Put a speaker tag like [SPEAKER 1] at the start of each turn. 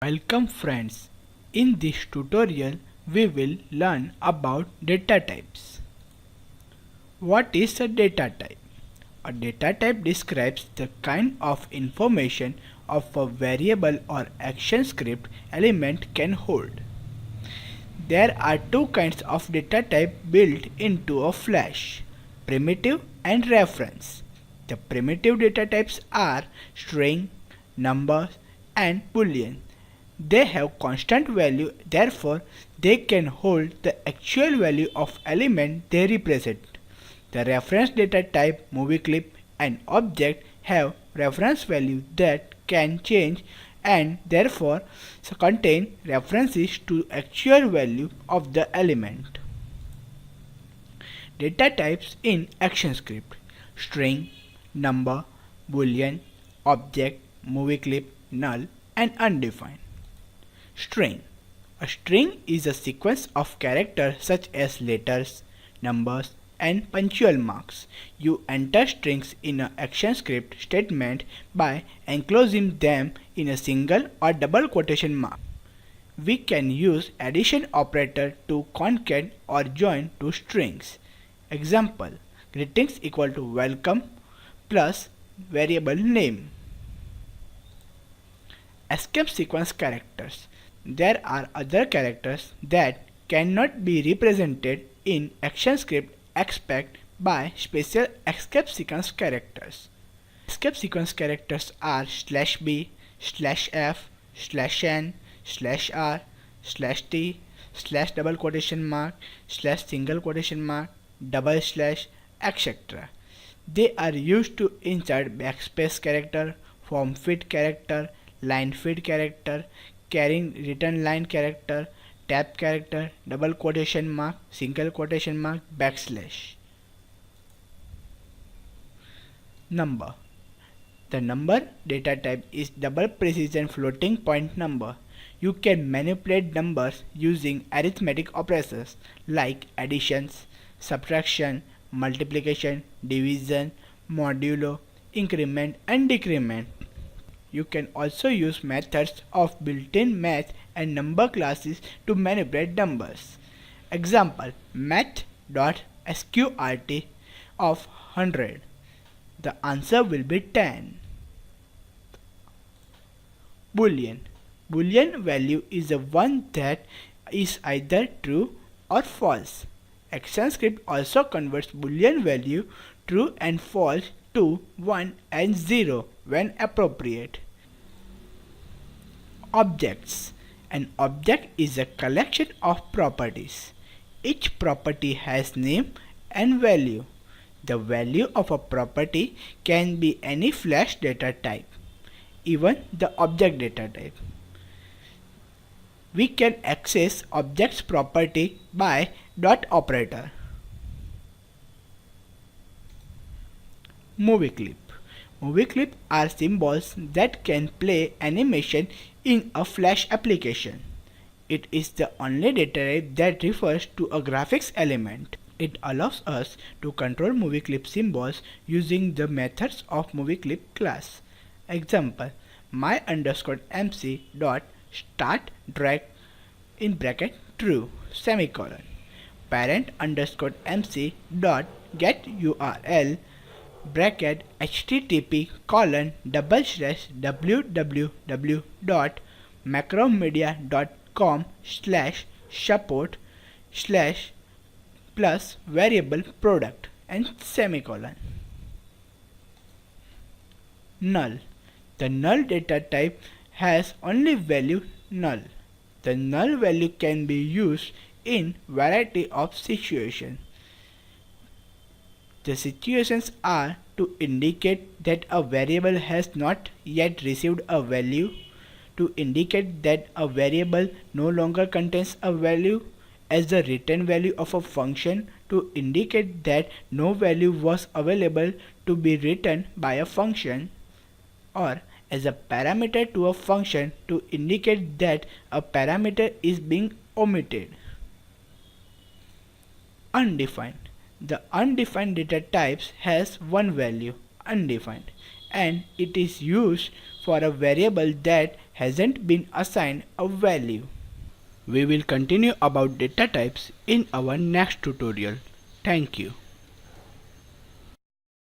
[SPEAKER 1] Welcome friends. In this tutorial we will learn about data types. What is a data type? A data type describes the kind of information of a variable or ActionScript element can hold. There are two kinds of data type built into a Flash: primitive and reference. The primitive data types are string, numbers, and boolean. They have constant value, therefore they can hold the actual value of element they represent. The reference data type, movie clip, and object have reference value that can change and therefore contain references to actual value of the element. Data types in ActionScript: string, number, boolean, object, movie clip, null, and undefined. String. A string is a sequence of characters such as letters, numbers, and punctual marks. You enter strings in an ActionScript statement by enclosing them in a single or double quotation mark. We can use addition operator to concat or join two strings. Example: greetings equal to welcome plus variable name. Escape sequence characters. There are other characters that cannot be represented in ActionScript except by special escape sequence characters. Escape sequence characters are /b, /f, /n, /r, /t, /double quotation mark, /single quotation mark, double slash, etc. They are used to insert backspace character, form fit character, line fit character, carrying return line character, tab character, double quotation mark, single quotation mark, backslash. Number. The number data type is double precision floating point number. You can manipulate numbers using arithmetic operations like additions, subtraction, multiplication, division, modulo, increment, and decrement. You can also use methods of built-in math and number classes to manipulate numbers. Example: Math.sqrt of 100. The answer will be 10. Boolean. Boolean value is the one that is either true or false. ActionScript also converts Boolean value true and false to 1 and 0 when appropriate. Objects. An object is a collection of properties. Each property has name and value. The value of a property can be any Flash data type, even the object data type. We can access object's property by dot operator. Movie clip. Movie clip are symbols that can play animation in a Flash application. It is the only data type that refers to a graphics element. It allows us to control movie clip symbols using the methods of movie clip class. Example: my_mc dot start drag in bracket true semicolon, parent_mc dot get URL bracket http www.macromedia.com/support/ plus variable product and semicolon. Null. The null data type has only value null. The null value can be used in variety of situations. The situations are to indicate that a variable has not yet received a value, to indicate that a variable no longer contains a value as the return value of a function, to indicate that no value was available to be written by a function, or as a parameter to a function to indicate that a parameter is being omitted. Undefined. The undefined data types has one value, undefined, and it is used for a variable that hasn't been assigned a value. We will continue about data types in our next tutorial. Thank you.